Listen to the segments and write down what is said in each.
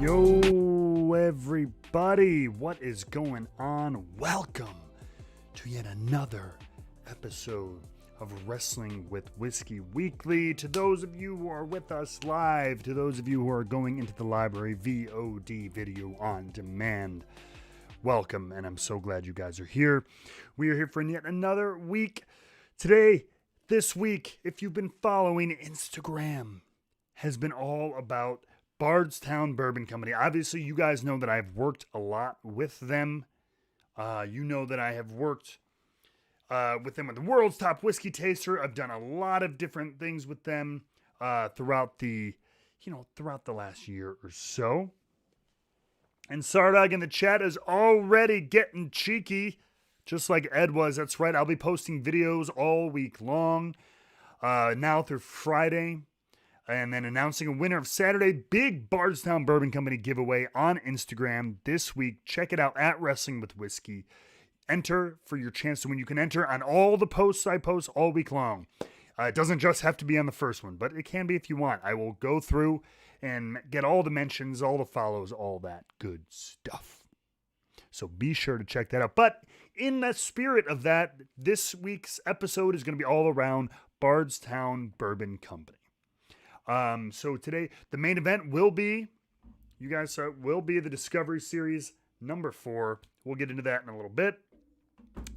Yo, everybody, what is going on? Welcome to yet another episode of Wrestling with Whiskey Weekly. To those of you who are with us live, to those of you who are going into the library, VOD, video on demand, welcome, and I'm so glad you guys are here. We are here for yet another week. Today, this week, if you've been following Instagram, has been all about Bardstown Bourbon Company. Obviously, you guys know that I've worked a lot with them. You know that I have worked with them with the world's top whiskey taster. I've done a lot of different things with them throughout the last year or so. And Sardog in the chat is already getting cheeky, just like Ed was. That's right. I'll be posting videos all week long, now through Friday. And then announcing a winner of Saturday, big Bardstown Bourbon Company giveaway on Instagram this week. Check it out at Wrestling with Whiskey. Enter for your chance to win. You can enter on all the posts I post all week long. It doesn't just have to be on the first one, but it can be if you want. I will go through and get all the mentions, all the follows, all that good stuff. So be sure to check that out. But in the spirit of that, this week's episode is going to be all around Bardstown Bourbon Company. So today, the main event will be, the Discovery Series number 4. We'll get into that in a little bit.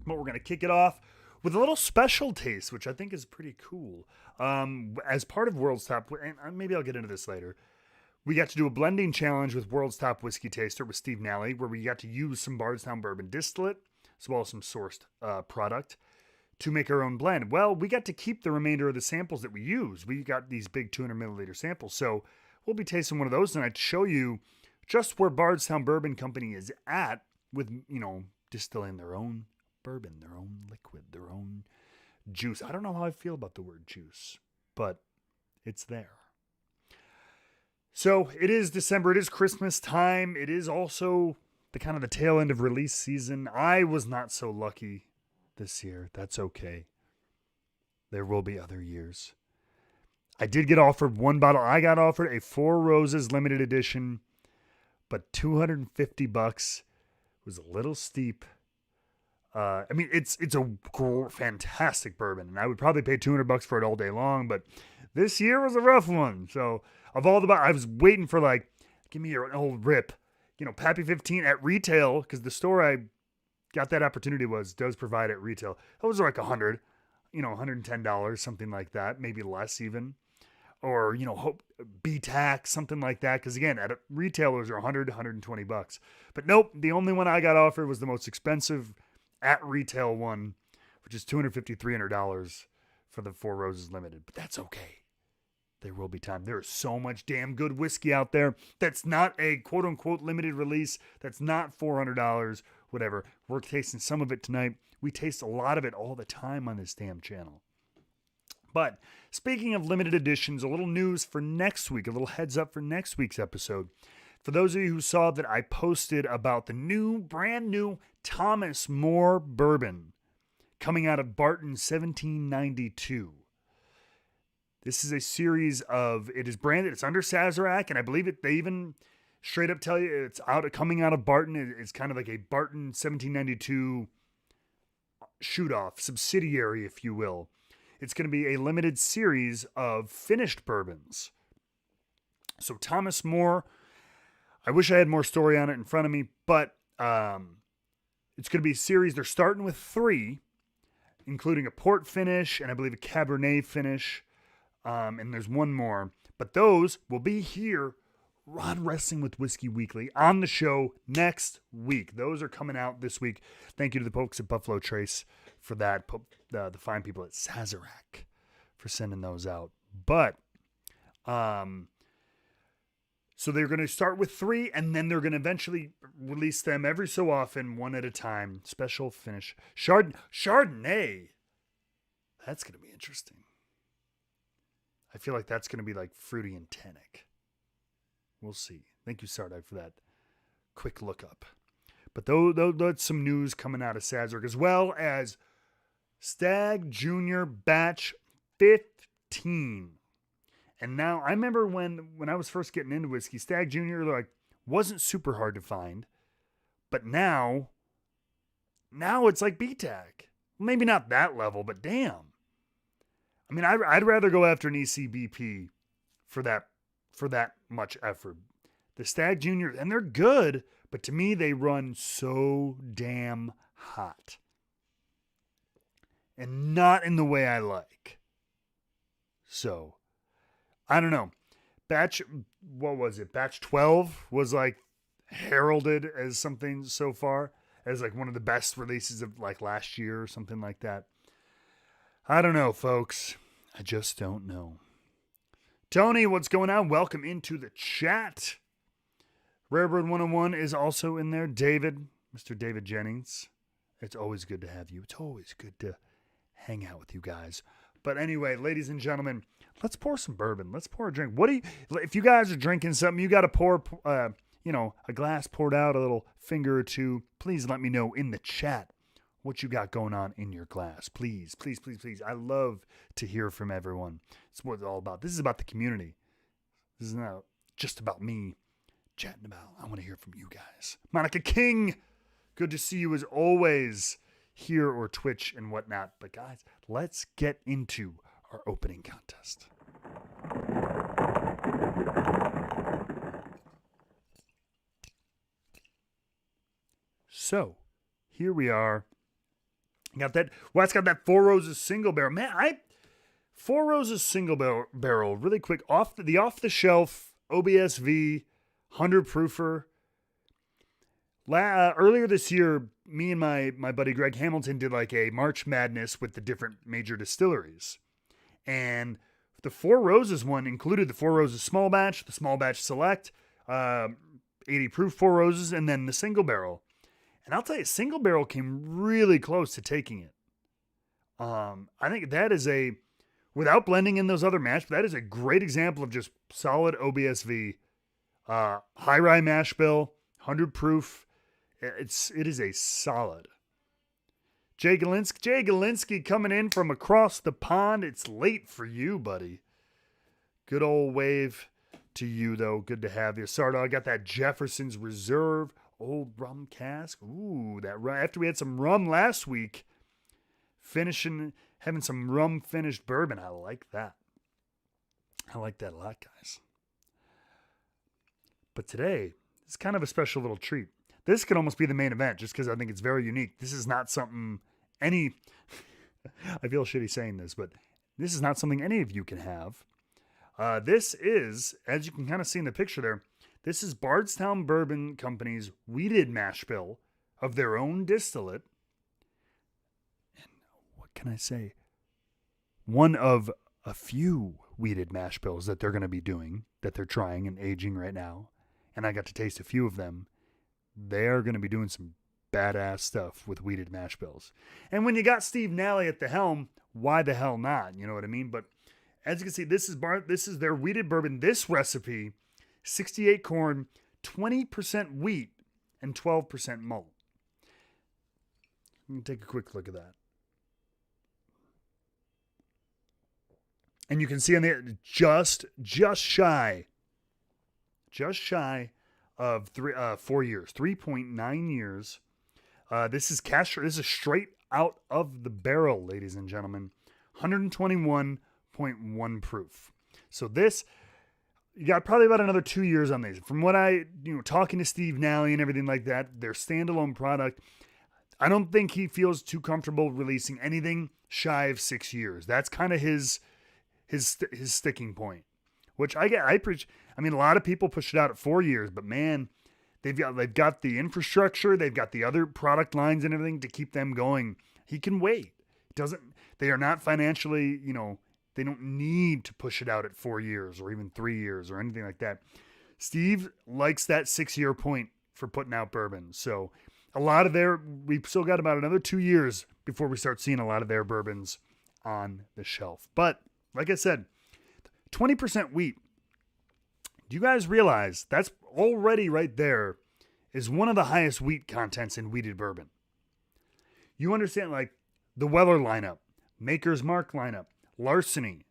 But we're going to kick it off with a little special taste, which I think is pretty cool. As part of World's Top, and maybe I'll get into this later, we got to do a blending challenge with World's Top Whiskey Taster with Steve Nally, where we got to use some Bardstown Bourbon distillate, as well as some sourced product, to make our own blend. Well, we got to keep the remainder of the samples that we use. We got these big 200 milliliter samples. So we'll be tasting one of those tonight to show you just where Bardstown Bourbon Company is at with, distilling their own bourbon, their own liquid, their own juice. I don't know how I feel about the word juice, but it's there. So it is December. It is Christmas time. It is also the tail end of release season. I was not so lucky this year. That's okay. There will be other years. I did get offered one bottle. I got offered a Four Roses limited edition, but $250 was a little steep. It's a fantastic bourbon, and I would probably pay $200 for it all day long, but this year was a rough one. So of all the bottles, I was waiting for give me an old rip, Pappy 15 at retail, because the store I got that opportunity does provide at retail. Those are like $100, $110, something like that, maybe less even, or B-Tax, something like that. Because again, at retailers are $100, $120. But nope, the only one I got offered was the most expensive at retail one, which is $250, $300 for the Four Roses Limited. But that's okay. There will be time. There is so much damn good whiskey out there that's not a quote-unquote limited release, that's not $400, whatever. We're tasting some of it tonight. We taste a lot of it all the time on this damn channel. But speaking of limited editions, a little news for next week, a little heads up for next week's episode. For those of you who saw that I posted about the brand new Thomas More Bourbon coming out of Barton 1792. This is a series of, it is branded, it's under Sazerac, and I believe they even straight up tell you it's coming out of Barton. It's kind of like a Barton 1792 shoot-off, subsidiary, if you will. It's going to be a limited series of finished bourbons. So Thomas More, I wish I had more story on it in front of me, but it's going to be a series. They're starting with 3, including a port finish and I believe a Cabernet finish. And there's one more. But those will be here on Wrestling with Whiskey Weekly on the show next week. Those are coming out this week. Thank you to the folks at Buffalo Trace for that. The fine people at Sazerac for sending those out. But, so they're going to start with 3, and then they're going to eventually release them every so often, one at a time. Special finish. Chardonnay. That's going to be interesting. I feel like that's going to be like fruity and tannic. We'll see. Thank you, Sardog, for that quick look up. But that's some news coming out of Sazerac, as well as Stag Junior Batch 15. And now, I remember when I was first getting into whiskey, Stag Junior, like Wasn't super hard to find. But now it's like BTAC. Maybe not that level, but damn. I mean, I'd rather go after an ECBP for that much effort. The Stag Juniors, and they're good, but to me, they run so damn hot. And not in the way I like. So, I don't know. Batch 12 was like heralded as something so far, as like one of the best releases of like last year or something like that. I don't know, folks. I just don't know. Tony, what's going on? Welcome into the chat. Rarebird 101 is also in there. David, Mr. David Jennings. It's always good to have you. It's always good to hang out with you guys. But anyway, ladies and gentlemen, let's pour some bourbon. Let's pour a drink. If you guys are drinking something, you got to pour, a glass poured out, a little finger or two. Please let me know in the chat what you got going on in your glass. Please, please, please, please. I love to hear from everyone. It's what it's all about. This is about the community. This is not just about me chatting about. I want to hear from you guys. Monica King, good to see you as always here or Twitch and whatnot. But guys, let's get into our opening contest. So, here we are. Got that. Wes got that Four Roses single barrel. Man, Four Roses single barrel. Really quick, off the shelf OBSV 100 proofer. Earlier this year, me and my buddy Greg Hamilton did like a March Madness with the different major distilleries, and the Four Roses one included the Four Roses small batch, the small batch select, 80 proof Four Roses, and then the single barrel. And I'll tell you, single barrel came really close to taking it. I think that is without blending in those other mash, that is a great example of just solid OBSV, high rye mash bill, 100 proof. It is a solid. Jay Galinsky coming in from across the pond. It's late for you, buddy. Good old wave to you, though. Good to have you. Sardo, I got that Jefferson's Reserve old rum cask. Ooh, after we had some rum last week, having some rum finished bourbon. I like that. I like that a lot, guys. But today, it's kind of a special little treat. This could almost be the main event just because I think it's very unique. This is not something I feel shitty saying this, but this is not something any of you can have. This is, as you can kind of see in the picture there, this is Bardstown Bourbon Company's wheated mash bill of their own distillate. And what can I say? One of a few wheated mash bills that they're going to be doing, that they're trying and aging right now. And I got to taste a few of them. They're going to be doing some badass stuff with wheated mash bills. And when you got Steve Nally at the helm, why the hell not? You know what I mean? But as you can see, this is their wheated bourbon. This recipe, 68 corn, 20% wheat, and 12% malt. Let me take a quick look at that. And you can see on the just shy of 4 years, 3.9 years. This is This is straight out of the barrel, ladies and gentlemen. 121.1 proof. So this, you got probably about another 2 years on these. From what talking to Steve Nally and everything like that, their standalone product, I don't think he feels too comfortable releasing anything shy of 6 years. That's kind of his sticking point, which I preach. I mean, a lot of people push it out at 4 years, but man, they've got the infrastructure, they've got the other product lines and everything to keep them going. He can wait. They are not financially, they don't need to push it out at 4 years or even 3 years or anything like that. Steve likes that 6 year point for putting out bourbon. So we've still got about another 2 years before we start seeing a lot of their bourbons on the shelf. But like I said, 20% wheat. Do you guys realize that's already right there is one of the highest wheat contents in wheated bourbon? You understand, like the Weller lineup, Maker's Mark lineup, Larceny.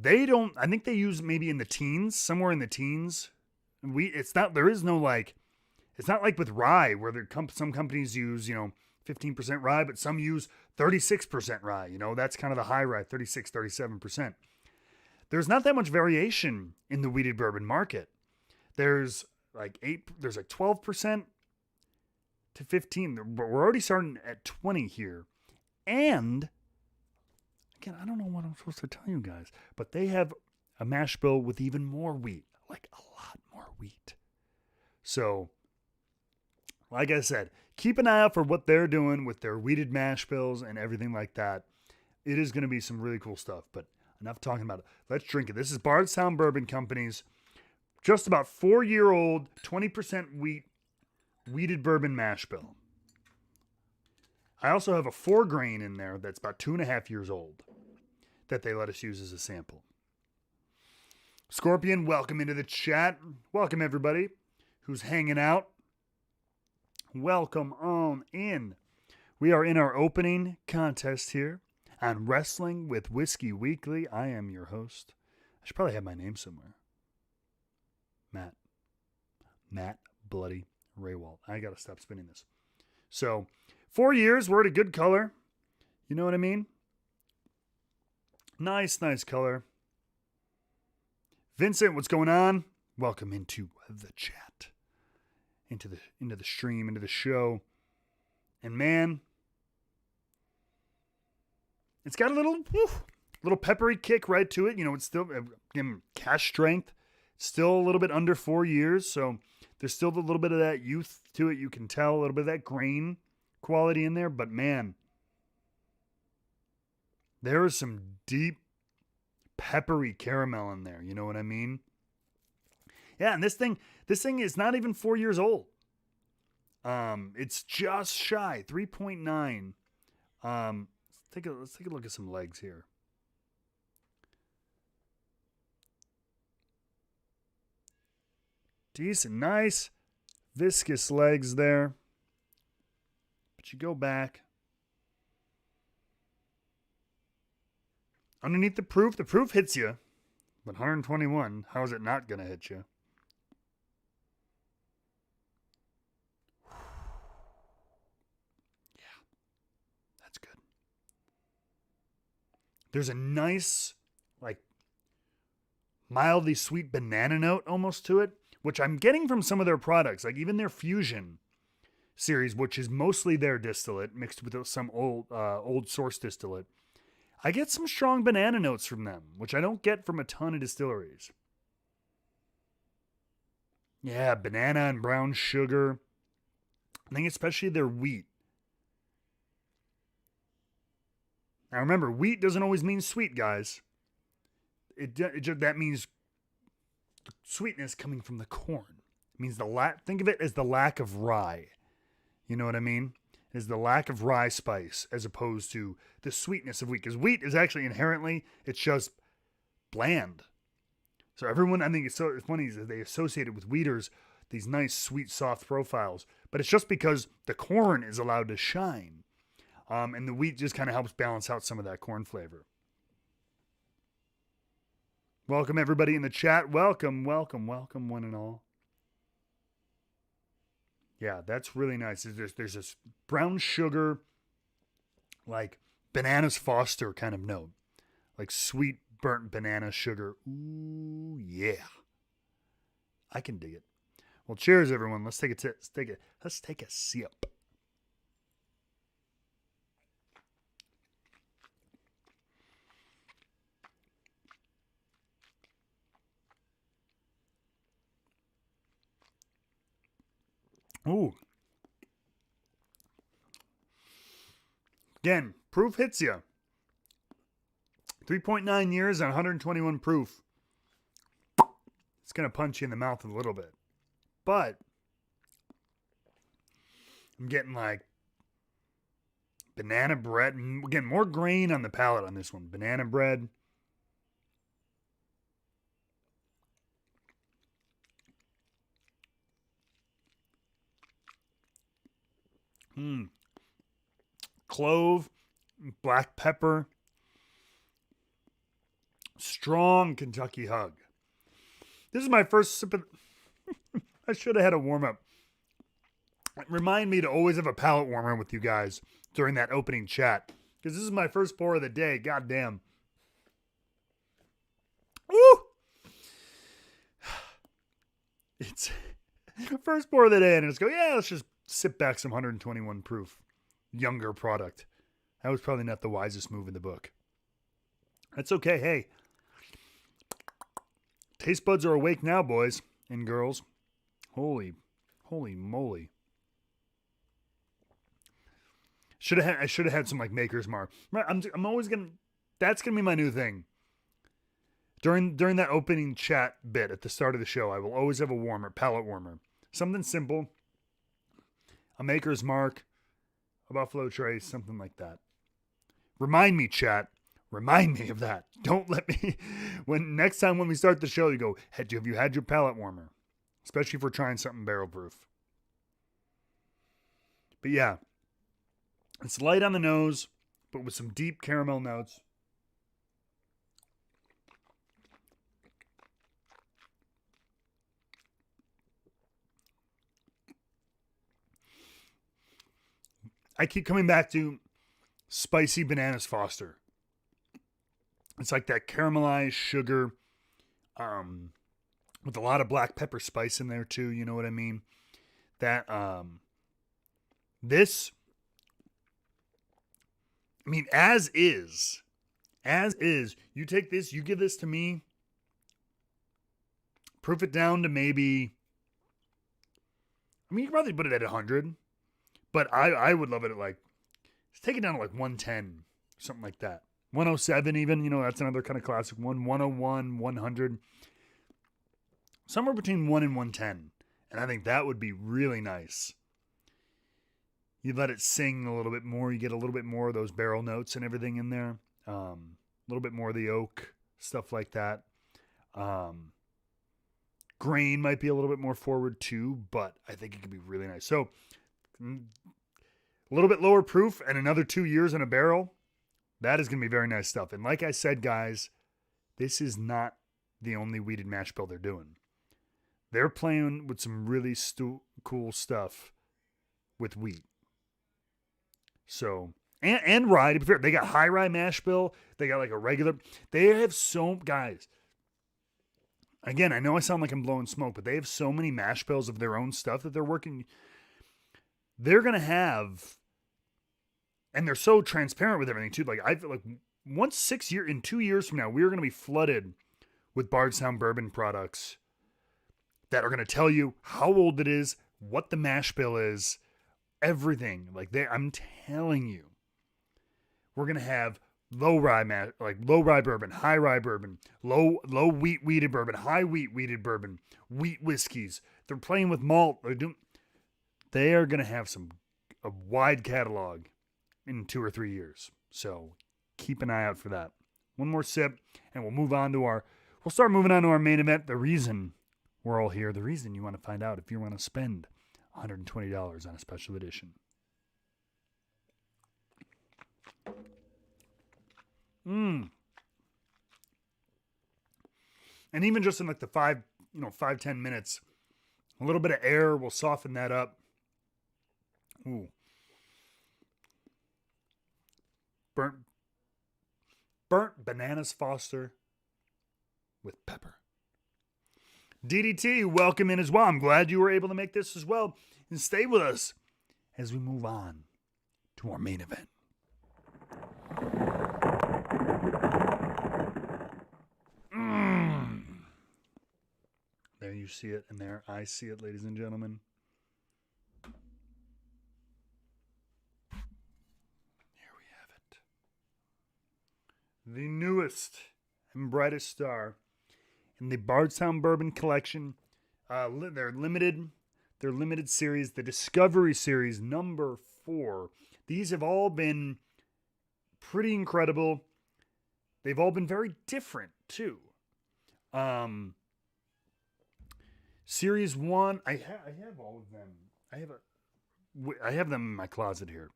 I think they use maybe in the teens, somewhere in the teens, wheat. It's not. There is no like. It's not like with rye where some companies use 15% rye, but some use 36% rye. That's kind of the high rye, 36, 37%. There's not that much variation in the wheated bourbon market. There's like 12% to 15, but we're already starting at 20 here. And again, I don't know what I'm supposed to tell you guys, but they have a mash bill with even more wheat, like a lot more wheat. So, like I said, keep an eye out for what they're doing with their wheated mash bills and everything like that. It is going to be some really cool stuff, but enough talking about it. Let's drink it. This is Bardstown Bourbon Company's just about 4-year-old, 20% wheated bourbon mash bill. I also have a 4-grain in there that's about 2.5 years old that they let us use as a sample. Scorpion, welcome into the chat. Welcome everybody who's hanging out. Welcome on in. We are in our opening contest here on Wrestling with Whiskey Weekly. I am your host. I should probably have my name somewhere. Matt Bloody Raywalt. I got to stop spinning this. So, 4 years, we're at a good color. You know what I mean? Nice color. Vincent, what's going on? Welcome into the chat. Into the stream, into the show. And man, it's got a little peppery kick right to it. It's still cash strength. Still a little bit under 4 years, so there's still a little bit of that youth to it. You can tell a little bit of that grain quality in there, but man, there is some deep peppery caramel in there. You know what I mean? Yeah, and this thing is not even 4 years old. It's just shy, 3.9. Let's take a look at some legs here. Decent, nice, viscous legs there. But you go back. Underneath the proof hits you. But 121, how is it not going to hit you? Yeah, that's good. There's a nice, like, mildly sweet banana note almost to it, which I'm getting from some of their products, like even their Fusion series, which is mostly their distillate mixed with some old source distillate. I get some strong banana notes from them, which I don't get from a ton of distilleries. Yeah, banana and brown sugar. I think especially their wheat. Now remember, wheat doesn't always mean sweet, guys. That means sweetness coming from the corn. It means think of it as the lack of rye. You know what I mean? It is the lack of rye spice as opposed to the sweetness of wheat. Because wheat is actually inherently, it's just bland. So everyone, I think it's so funny that they associate it with wheaters, these nice, sweet, soft profiles. But it's just because the corn is allowed to shine. And the wheat just kind of helps balance out some of that corn flavor. Welcome everybody in the chat. Welcome one and all. Yeah, that's really nice. There's this brown sugar, like bananas Foster kind of note. Like sweet burnt banana sugar. Ooh, yeah. I can dig it. Well, cheers everyone. Let's take a sip. Ooh. Again, proof hits you. 3.9 years on 121 proof. It's going to punch you in the mouth a little bit. But I'm getting like banana bread. And again, more grain on the palate on this one. Banana bread. Clove, black pepper, strong Kentucky hug. This is my first sip of... I should have had a warm-up. Remind me to always have a palate warmer with you guys during that opening chat. Because this is my first pour of the day. God damn. Woo! It's first pour of the day, and let's go, yeah, let's just sip back some 121 proof younger product. That was probably not the wisest move in the book. That's okay. Hey, taste buds are awake now, boys and girls. Holy moly. I should have had some like Maker's Mark. I'm always gonna. That's gonna be my new thing. During that opening chat bit at the start of the show, I will always have a palate warmer, something simple, a Maker's Mark, a Buffalo Trace, something like that. Remind me, chat. Remind me of that. Don't let me. Next time when we start the show, you go, have you had your palate warmer? Especially if we're trying something barrel proof. But yeah. It's light on the nose, but with some deep caramel notes. I keep coming back to spicy bananas Foster. It's like that caramelized sugar with a lot of black pepper spice in there too, you know what I mean? That this, I mean, as is, you take this, you give this to me, proof it down to maybe, I mean, you can probably put it at 100, but I would love it at like, take it down to like 110, something like that. 107 even, you know, that's another kind of classic one. 101, 100, somewhere between 1 and 110. And I think that would be really nice. You let it sing a little bit more. You get a little bit more of those barrel notes and everything in there. A little bit more of the oak, stuff like that. Grain might be a little bit more forward too, but I think it could be really nice. So a little bit lower proof and another 2 years in a barrel. That is going to be very nice stuff. And like I said, guys, this is not the only weeded mash bill they're doing. They're playing with some really cool stuff with wheat. So, and rye, to be fair, they got high rye mash bill. They got like a regular. They have guys. Again, I know I sound like I'm blowing smoke, but they have so many mash bills of their own stuff that they're working. They're going to have, and they're so transparent with everything too. Like I feel like in 2 years from now, we're going to be flooded with Bardstown Bourbon products that are going to tell you how old it is, what the mash bill is, everything. I'm telling you, we're going to have low rye bourbon, high rye bourbon, low wheat weeded bourbon, high wheat weeded bourbon, wheat whiskeys. They're playing with malt. They are going to have a wide catalog in 2 or 3 years. So keep an eye out for that. One more sip and we'll start moving on to our main event. The reason we're all here, the reason you want to find out if you want to spend $120 on a special edition. And even just in like the 5-10 minutes, a little bit of air will soften that up. Ooh. Burnt bananas Foster with pepper. DDT, welcome in as well. I'm glad you were able to make this as well. And stay with us as we move on to our main event. There you see it, and there I see it, ladies and gentlemen. Here we have it. The newest and brightest star in the Bardstown Bourbon collection. Their limited series, the Discovery Series number 4. These have all been pretty incredible. They've all been very different too. Series 1, I have all of them. I have them in my closet here.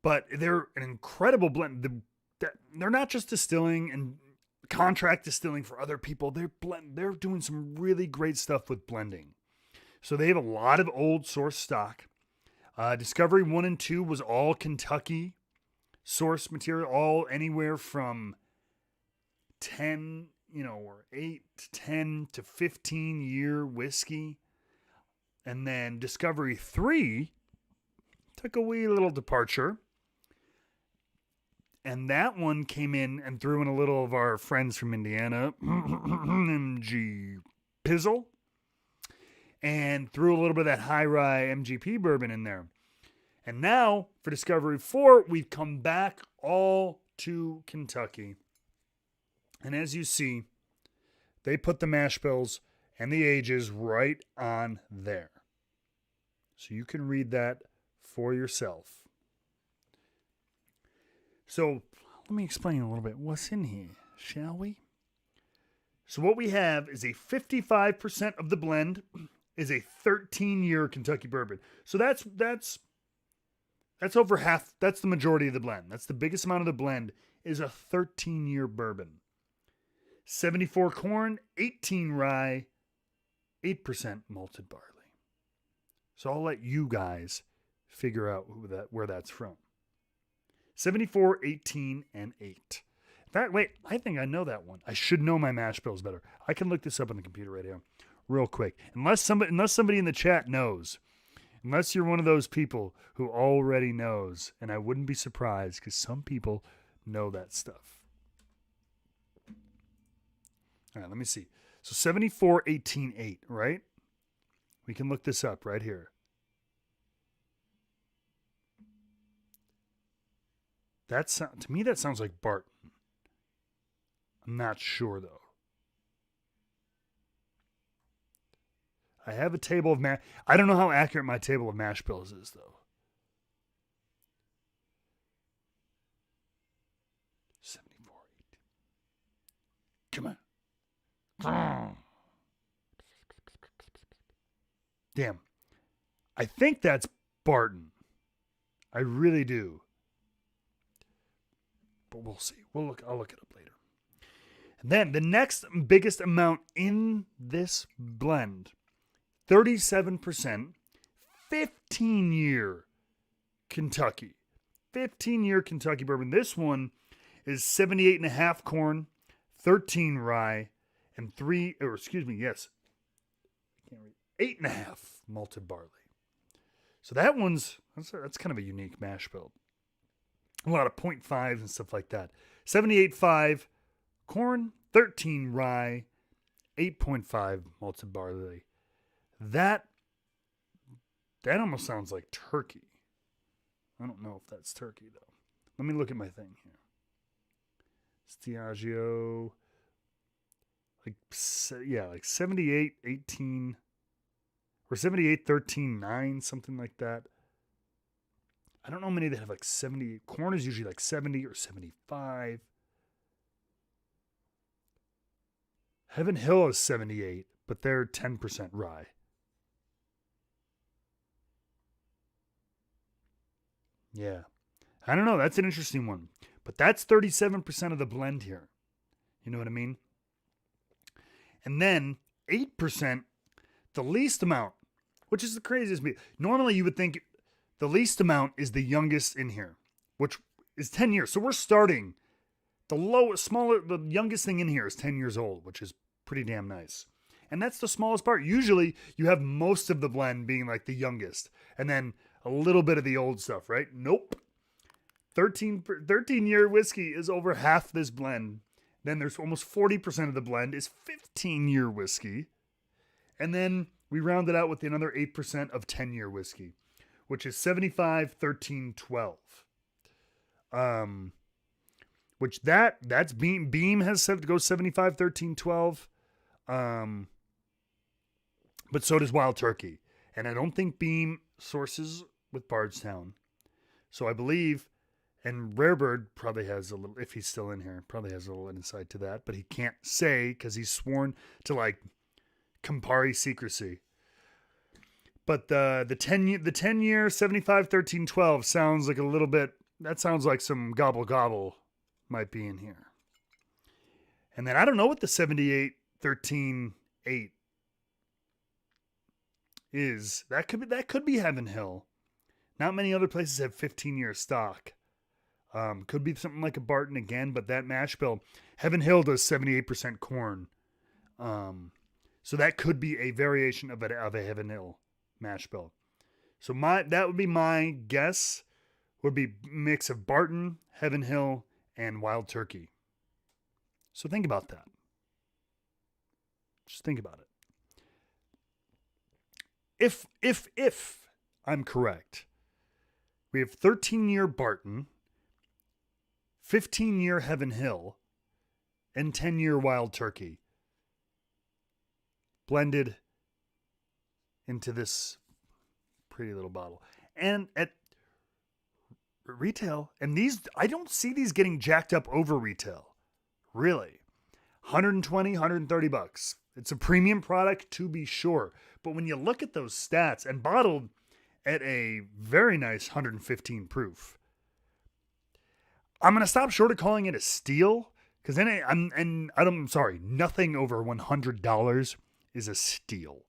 But they're an incredible blend. They're not just distilling and contract distilling for other people. They're doing some really great stuff with blending. So they have a lot of old source stock. Discovery 1 and 2 was all Kentucky source material, all anywhere from 10, or 8 to 10 to 15 year whiskey. And then Discovery 3 took a wee little departure. And that one came in and threw in a little of our friends from Indiana, MG Pizzle, and threw a little bit of that high rye MGP bourbon in there. And now for Discovery 4, we've come back all to Kentucky. And as you see, they put the mash bills and the ages right on there. So you can read that for yourself. So let me explain a little bit what's in here, shall we? So what we have is a 55% of the blend is a 13-year Kentucky bourbon. So that's over half. That's the majority of the blend. That's the biggest amount of the blend is a 13-year bourbon. 74 corn, 18 rye, 8% malted barley. So I'll let you guys figure out where that's from. 74, 18, and 8. In fact, wait, I think I know that one. I should know my mash bills better. I can look this up on the computer right here real quick. Unless somebody in the chat knows. Unless you're one of those people who already knows. And I wouldn't be surprised because some people know that stuff. All right, let me see. So 74, 18, 8, right? We can look this up right here. To me, that sounds like Barton. I'm not sure, though. I have a table of I don't know how accurate my table of mash bills is, though. 74, 18. Come on. Damn. I think that's Barton. I really do. But we'll see. I'll look it up later. And then the next biggest amount in this blend, 37%, 15-year Kentucky. 15-year Kentucky bourbon. This one is 78.5 corn, 13 rye, and 8.5 malted barley. So that's kind of a unique mash bill. A lot of 0.5s and stuff like that. 78.5 corn, 13 rye, 8.5 malted barley. That almost sounds like turkey. I don't know if that's turkey, though. Let me look at my thing here. Stiagio. Like 78, 18, or 78, 13, 9, something like that. I don't know many that have like 70. Corn is usually like 70 or 75. Heaven Hill is 78, but they're 10% rye. Yeah. I don't know. That's an interesting one. But that's 37% of the blend here. You know what I mean? And then 8%, the least amount, which is the craziest. Normally you would think the least amount is the youngest in here, which is 10 years. So we're starting the youngest thing in here is 10 years old, which is pretty damn nice. And that's the smallest part. Usually you have most of the blend being like the youngest and then a little bit of the old stuff, right? Nope. 13-year whiskey is over half this blend. Then there's almost 40% of the blend is 15-year whiskey. And then we round it out with another 8% of 10-year whiskey, which is 75, 13, 12. Which that's Beam has said to go 75, 13, 12. But so does Wild Turkey. And I don't think Beam sources with Bardstown. So I believe, and Rarebird probably has a little, if he's still in here, probably has a little insight to that, but he can't say because he's sworn to like Campari secrecy. But the 10 year 75, 13, 12 sounds like a little bit, that sounds like some gobble gobble might be in here. And then I don't know what the 78-13-8 is. That could be Heaven Hill. Not many other places have 15-year stock. Could be something like a Barton again, but that mash bill, Heaven Hill does 78% corn. So that could be a variation of a Heaven Hill mash bill. So that would be my guess. Would be a mix of Barton, Heaven Hill, and Wild Turkey. So think about that. Just think about it. If I'm correct, we have 13-year Barton, 15-year Heaven Hill, and 10-year Wild Turkey blended into this pretty little bottle. And at retail, and these, I don't see these getting jacked up over retail. Really. 120, 130 bucks. It's a premium product to be sure. But when you look at those stats, and bottled at a very nice 115 proof, I'm going to stop short of calling it a steal, because then I'm sorry, nothing over $100 is a steal.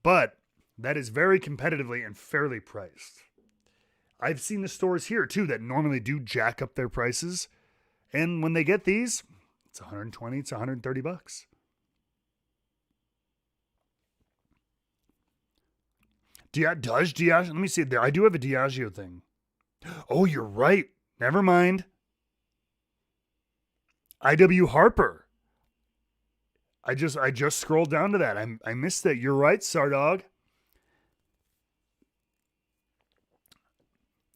But that is very competitively and fairly priced. I've seen the stores here too that normally do jack up their prices, and when they get these, it's 120, it's 130 bucks. Does Diageo? Let me see there. I do have a Diageo thing. Oh, you're right. Never mind. I.W. Harper. I just scrolled down to that. I missed that. You're right, Sardog.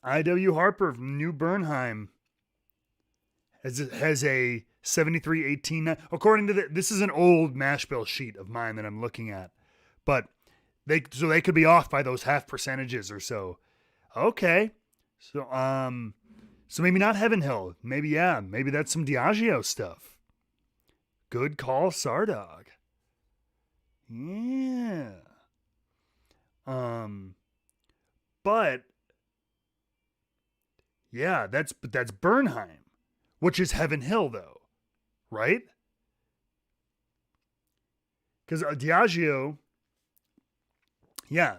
I.W. Harper from New Bernheim has a 73-18. According to this is an old mash bill sheet of mine that I'm looking at, but they could be off by those half percentages or so. Okay, so maybe not Heaven Hill. Maybe that's some Diageo stuff. Good call, Sardog. Yeah. But yeah, that's Bernheim, which is Heaven Hill though, right? Because Diageo, yeah,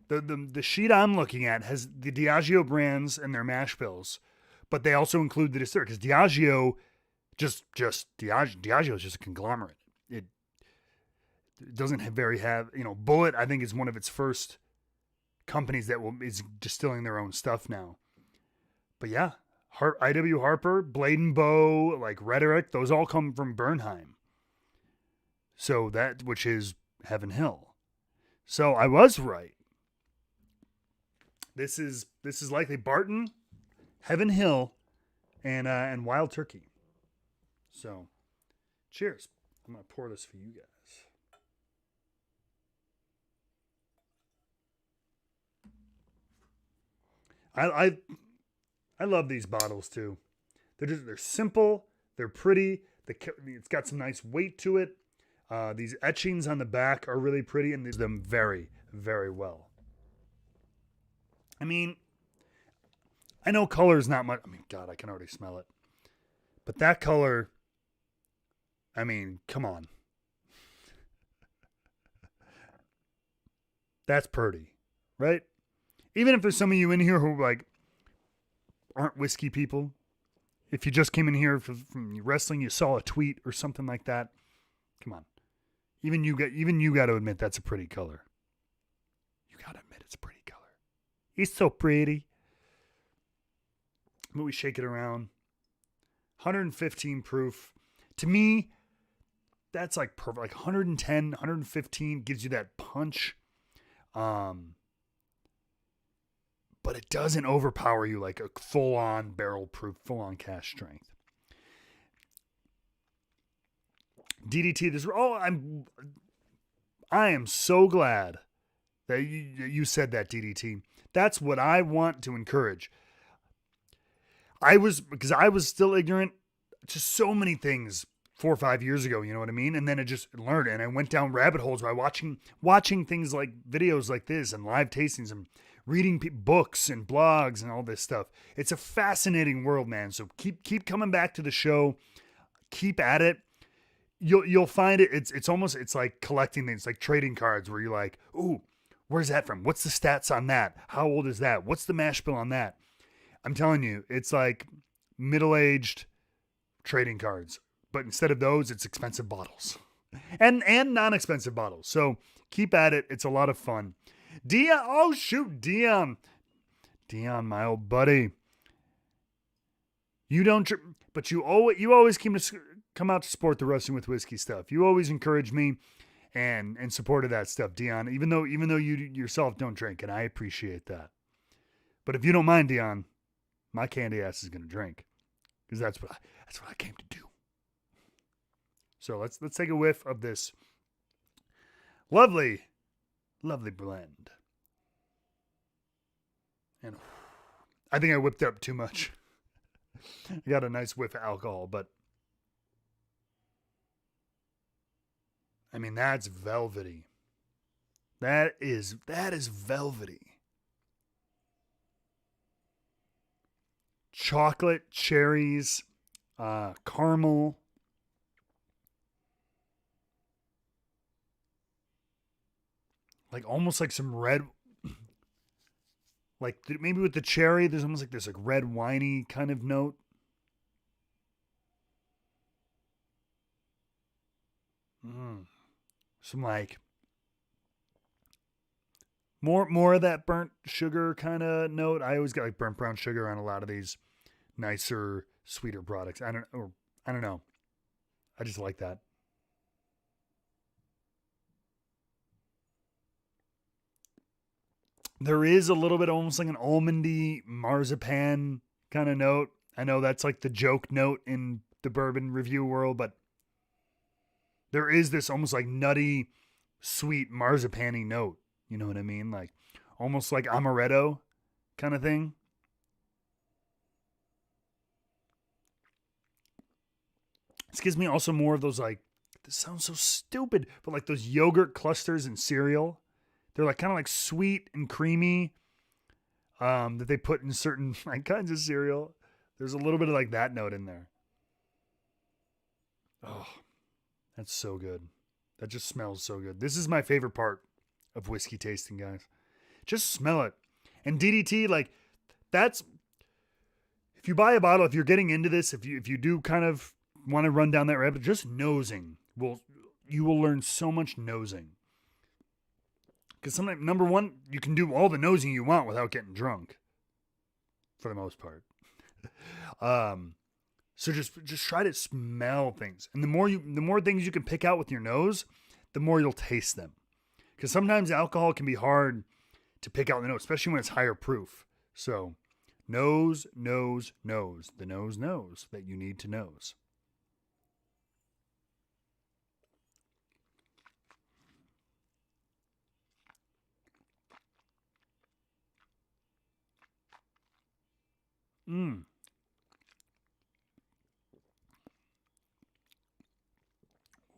the sheet I'm looking at has the Diageo brands and their mash bills, but they also include the distiller, because Diageo, Diageo is just a conglomerate. It doesn't have Bullet, I think, is one of its first companies that is distilling their own stuff now. But yeah, I.W. Harper, Blade and Bow, like Rhetoric, those all come from Bernheim. So that, which is Heaven Hill. So I was right. This is likely Barton, Heaven Hill, and Wild Turkey. So, cheers. I'm gonna pour this for you guys. I love these bottles too. They're simple. They're pretty. It's got some nice weight to it. These etchings on the back are really pretty, and they do them very, very well. I mean, I know color is not much. I mean, God, I can already smell it. But that color, I mean, come on. That's pretty, right? Even if there's some of you in here who aren't whiskey people, if you just came in here from wrestling, you saw a tweet or something like that, come on. Even you got to admit that's a pretty color. You got to admit it's a pretty color. He's so pretty. But we shake it around. 115 proof. To me, that's like perfect. Like 110, 115 gives you that punch. But it doesn't overpower you like a full-on barrel proof, full-on cask strength. DDT, I am so glad that you said that, DDT. That's what I want to encourage. Because I was still ignorant to so many things 4 or 5 years ago, you know what I mean? And then I just learned, and I went down rabbit holes by watching things like videos like this and live tastings and reading books and blogs and all this stuff. It's a fascinating world, man. So keep coming back to the show. Keep at it. you'll find it. It's like collecting things, like trading cards, where you're like, ooh, where's that from? What's the stats on that? How old is that? What's the mash bill on that? I'm telling you, it's like middle-aged trading cards, but instead of those, it's expensive bottles and non-expensive bottles. So keep at it. It's a lot of fun. Dion, oh shoot, Dion, my old buddy. You don't, but you always come out to support the Roasting with Whiskey stuff. You always encourage me and supported that stuff, Dion. Even though you yourself don't drink, and I appreciate that. But if you don't mind, Dion, my candy ass is gonna drink, because that's what I came to do. So let's take a whiff of this lovely blend. And I think I whipped up too much. I got a nice whiff of alcohol, but I mean, that's velvety. That is velvety. Chocolate, cherries, caramel. Like almost like some red, like maybe with the cherry, there's almost like this like red winey kind of note. Some like more of that burnt sugar kind of note. I always get like burnt brown sugar on a lot of these nicer, sweeter products. I don't know. I just like that. There is a little bit almost like an almondy marzipan kind of note. I know that's like the joke note in the bourbon review world, but there is this almost like nutty, sweet marzipan-y note. You know what I mean? Like almost like amaretto kind of thing. This gives me also more of those like, this sounds so stupid, but like those yogurt clusters in cereal. They're like kind of like sweet and creamy that they put in certain like kinds of cereal. There's a little bit of like that note in there. Oh, that's so good. That just smells so good. This is my favorite part of whiskey tasting, guys. Just smell it. And DDT, like that's, if you buy a bottle, if you're getting into this, if you do kind of want to run down that rabbit, just nosing you will learn so much nosing. Because sometimes, number one, you can do all the nosing you want without getting drunk, for the most part. So just try to smell things, and the more things you can pick out with your nose, the more you'll taste them. Because sometimes alcohol can be hard to pick out in the nose, especially when it's higher proof. So, nose, the nose knows that you need to nose.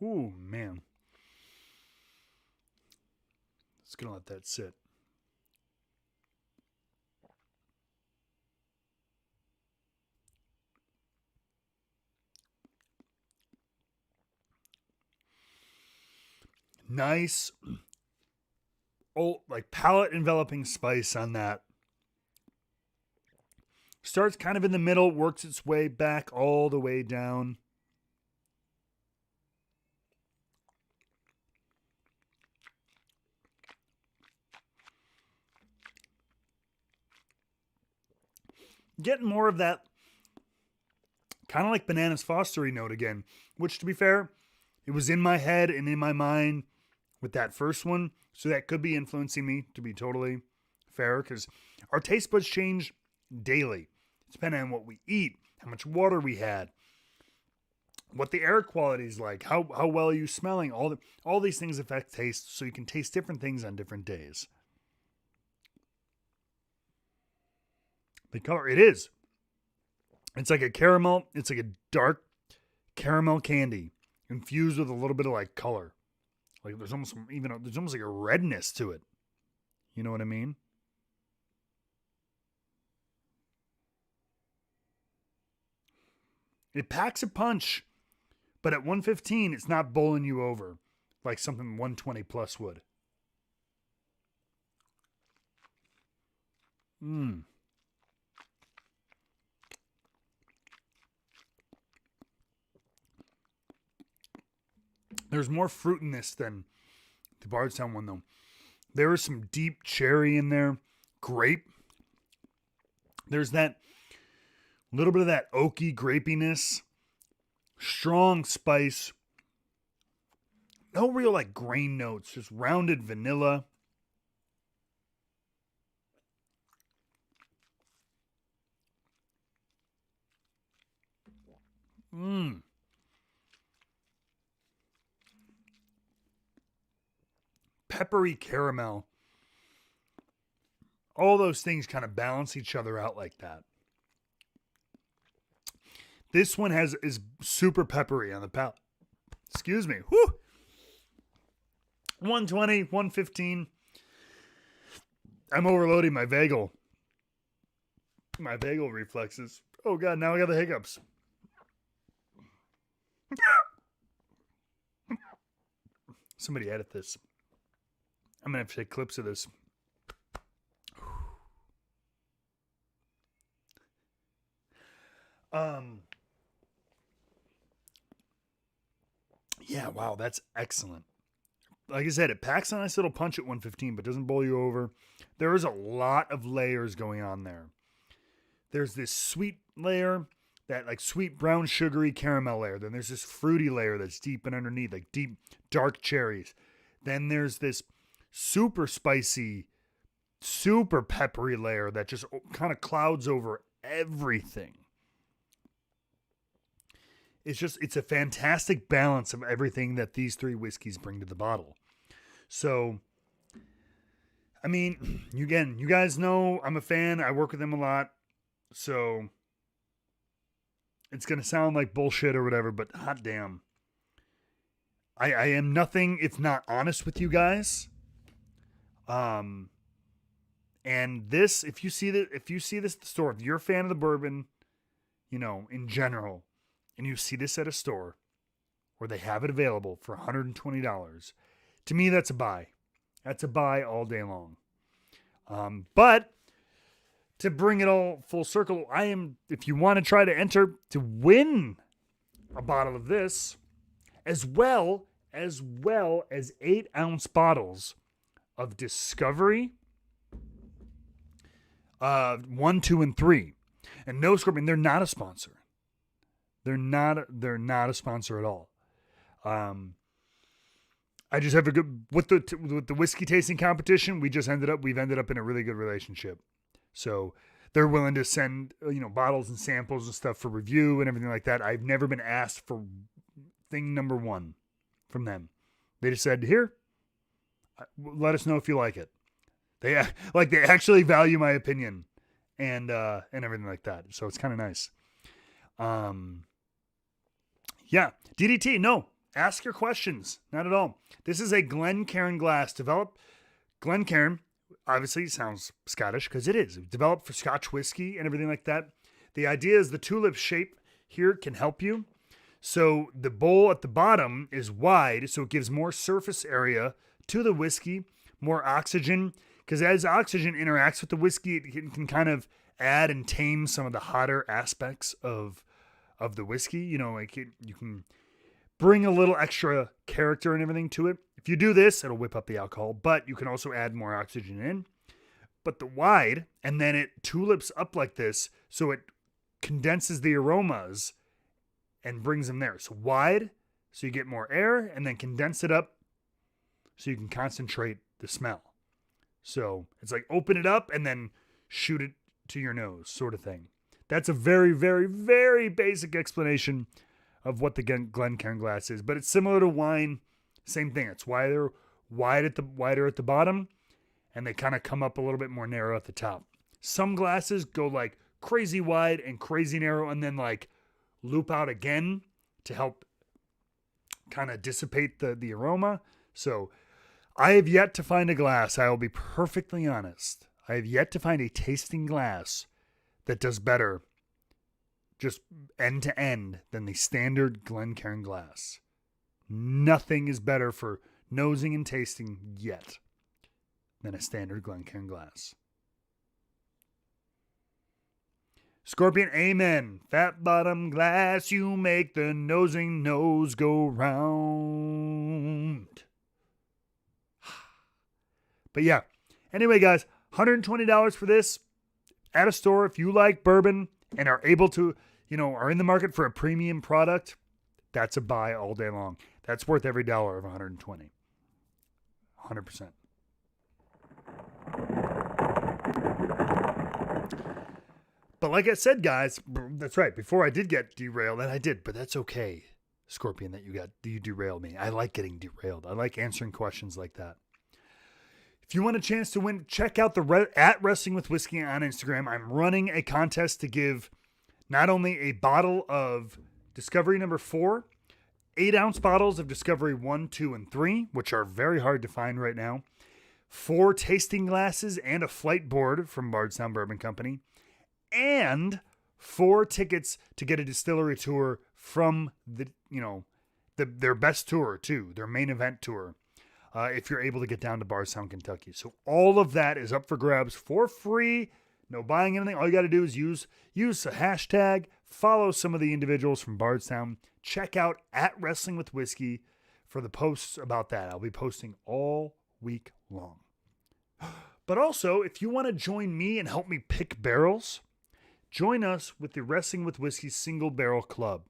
Ooh, man. Just gonna let that sit. Nice, like palate enveloping spice on that. Starts kind of in the middle, works its way back all the way down. Getting more of that kind of like Bananas Fostery note again, which, to be fair, it was in my head and in my mind with that first one, so that could be influencing me, to be totally fair, because our taste buds change daily. It's depending on what we eat, how much water we had, what the air quality is like, how well are you smelling. All these things affect taste, so you can taste different things on different days. The color, it is. It's like a caramel. It's like a dark caramel candy infused with a little bit of like color. Like there's almost like a redness to it. You know what I mean? It packs a punch, But at 115, it's not bowling you over like something 120 plus would. There's more fruit in this than the Bardstown one, though. There is some deep cherry in there, grape. There's that little bit of that oaky grapiness, strong spice. No real like grain notes, just rounded vanilla. Peppery caramel. All those things kind of balance each other out like that. This one is super peppery on the palate. Excuse me. Whew. 120, 115. I'm overloading my vagal reflexes. Oh God, now I got the hiccups. Somebody edit this. I'm going to have to take clips of this. Yeah, wow, that's excellent. Like I said, it packs a nice little punch at 115, but doesn't bowl you over. There is a lot of layers going on there. There's this sweet layer, that like sweet brown sugary caramel layer. Then there's this fruity layer that's deep and underneath, like deep dark cherries. Then there's this super spicy, super peppery layer that just kind of clouds over everything. It's a fantastic balance of everything that these three whiskeys bring to the bottle. So, I mean, you guys know I'm a fan. I work with them a lot. So, it's going to sound like bullshit or whatever, but hot damn. I am nothing if not honest with you guys. And this, if you see this at the store, if you're a fan of the bourbon, in general, and you see this at a store where they have it available for $120, to me, that's a buy. That's a buy all day long. But to bring it all full circle, if you want to try to enter to win a bottle of this, as well as 8-ounce bottles of Discovery, 1, 2, and 3. And no Scorpion, they're not a sponsor. They're not a sponsor at all. I just have a good with the whiskey tasting competition. We've ended up in a really good relationship. So they're willing to send bottles and samples and stuff for review and everything like that. I've never been asked for thing number 1 from them. They just said, "Here, let us know if you like it." They actually value my opinion and everything like that. So it's kind of nice. Yeah, DDT, no. Ask your questions. Not at all. This is a Glencairn glass developed. Glencairn, obviously, sounds Scottish because it is. Developed for Scotch whiskey and everything like that. The idea is the tulip shape here can help you. So the bowl at the bottom is wide, so it gives more surface area to the whiskey, more oxygen. Because as oxygen interacts with the whiskey, it can kind of add and tame some of the hotter aspects of the whiskey. You can bring a little extra character and everything to it. If you do this, it'll whip up the alcohol, but you can also add more oxygen in. But the wide, and then it tulips up like this, so it condenses the aromas and brings them there. So wide, so you get more air, and then condense it up so you can concentrate the smell. So it's like open it up and then shoot it to your nose sort of thing. That's a very, very, very basic explanation of what the Glencairn glass is. But it's similar to wine. Same thing. It's wider at the bottom, and they kind of come up a little bit more narrow at the top. Some glasses go like crazy wide and crazy narrow and then like loop out again to help kind of dissipate the aroma. So I have yet to find a glass, I will be perfectly honest. I have yet to find a tasting glass that does better just end to end, than the standard Glencairn glass. Nothing is better for nosing and tasting yet than a standard Glencairn glass. Scorpion, amen. Fat bottom glass, you make the nosing nose go round. But yeah, anyway, guys, $120 for this at a store. If you like bourbon and are able to, are in the market for a premium product, that's a buy all day long. That's worth every dollar of $120. 100%. But like I said, guys, that's right. Before I did get derailed, and I did, but that's okay, Scorpion, that you derailed me. I like getting derailed. I like answering questions like that. If you want a chance to win, check out at Wrestling with Whiskey on Instagram. I'm running a contest to give not only a bottle of Discovery number 4, 8-ounce bottles of Discovery 1, 2, and 3, which are very hard to find right now, 4 tasting glasses and a flight board from Bardstown Bourbon Company, and 4 tickets to get a distillery tour from their best tour too, their main event tour. If you're able to get down to Bardstown, Kentucky. So all of that is up for grabs for free. No buying anything. All you got to do is use a hashtag, follow some of the individuals from Bardstown, check out at Wrestling with Whiskey for the posts about that. I'll be posting all week long. But also, if you want to join me and help me pick barrels, join us with the Wrestling with Whiskey Single Barrel Club.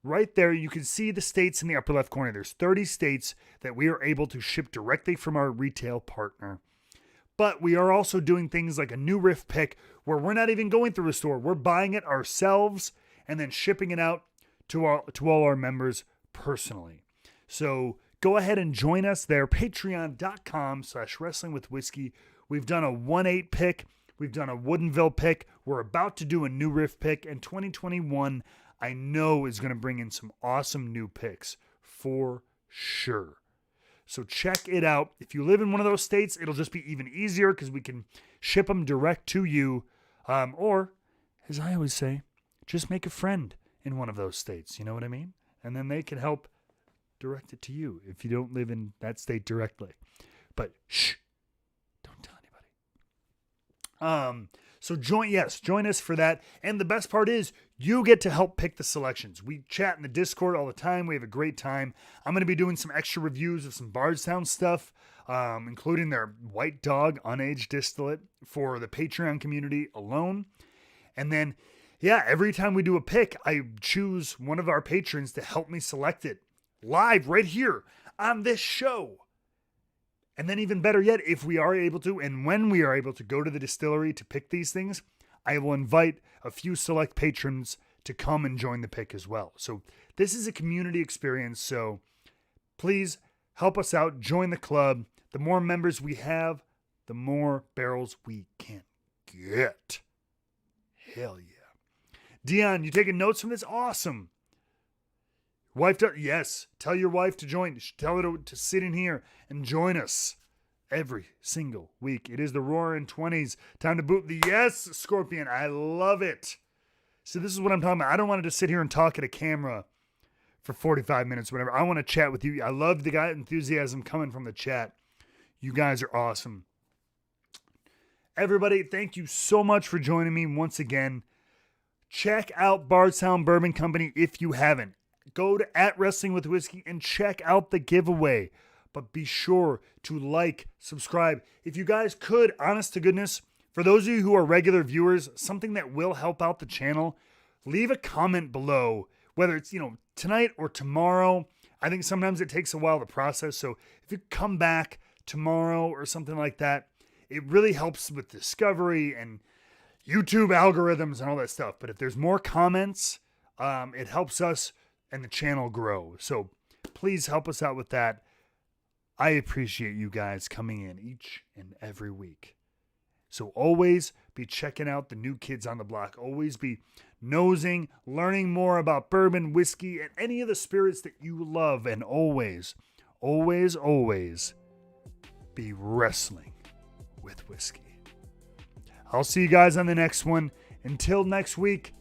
Right there, you can see the states in the upper left corner. There's 30 states that we are able to ship directly from our retail partner. But we are also doing things like a new riff pick where we're not even going through a store. We're buying it ourselves and then shipping it out to all our members personally. So go ahead and join us there. Patreon.com/wrestlingwithwhiskey. We've done a 1-8 pick. We've done a Woodinville pick. We're about to do a new riff pick. And 2021, I know, is going to bring in some awesome new picks for sure. So check it out. If you live in one of those states, it'll just be even easier because we can ship them direct to you. Or, as I always say, just make a friend in one of those states. You know what I mean? And then they can help direct it to you if you don't live in that state directly. But shh, don't tell anybody. So join us for that. And the best part is you get to help pick the selections. We chat in the Discord all the time. We have a great time. I'm going to be doing some extra reviews of some Bardstown stuff, including their White Dog unaged distillate for the Patreon community alone. And then, every time we do a pick, I choose one of our patrons to help me select it live right here on this show. And then even better yet, if we are able to, and when we are able to go to the distillery to pick these things, I will invite a few select patrons to come and join the pick as well. So this is a community experience. So please help us out. Join the club. The more members we have, the more barrels we can get. Hell yeah. Dion, you taking notes from this? Awesome. Wife, yes. Tell your wife to join. Tell her to sit in here and join us every single week. It is the Roaring 20s. Time to boot the yes, Scorpion. I love it. So this is what I'm talking about. I don't want to just sit here and talk at a camera for 45 minutes, whatever. I want to chat with you. I love the guy enthusiasm coming from the chat. You guys are awesome. Everybody, thank you so much for joining me once again. Check out Bardstown Bourbon Company if you haven't. Go to at Wrestling with Whiskey and check out the giveaway. But be sure to like, subscribe. If you guys could, honest to goodness, for those of you who are regular viewers, something that will help out the channel, leave a comment below, whether it's, tonight or tomorrow. I think sometimes it takes a while to process. So if you come back tomorrow or something like that, it really helps with discovery and YouTube algorithms and all that stuff. But if there's more comments, it helps us and the channel grow. So please help us out with that. I appreciate you guys coming in each and every week. So always be checking out the new kids on the block. Always be nosing, learning more about bourbon, whiskey, and any of the spirits that you love. And always, always, always be wrestling with whiskey. I'll see you guys on the next one. Until next week,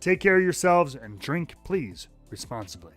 Take care of yourselves and drink, please, responsibly.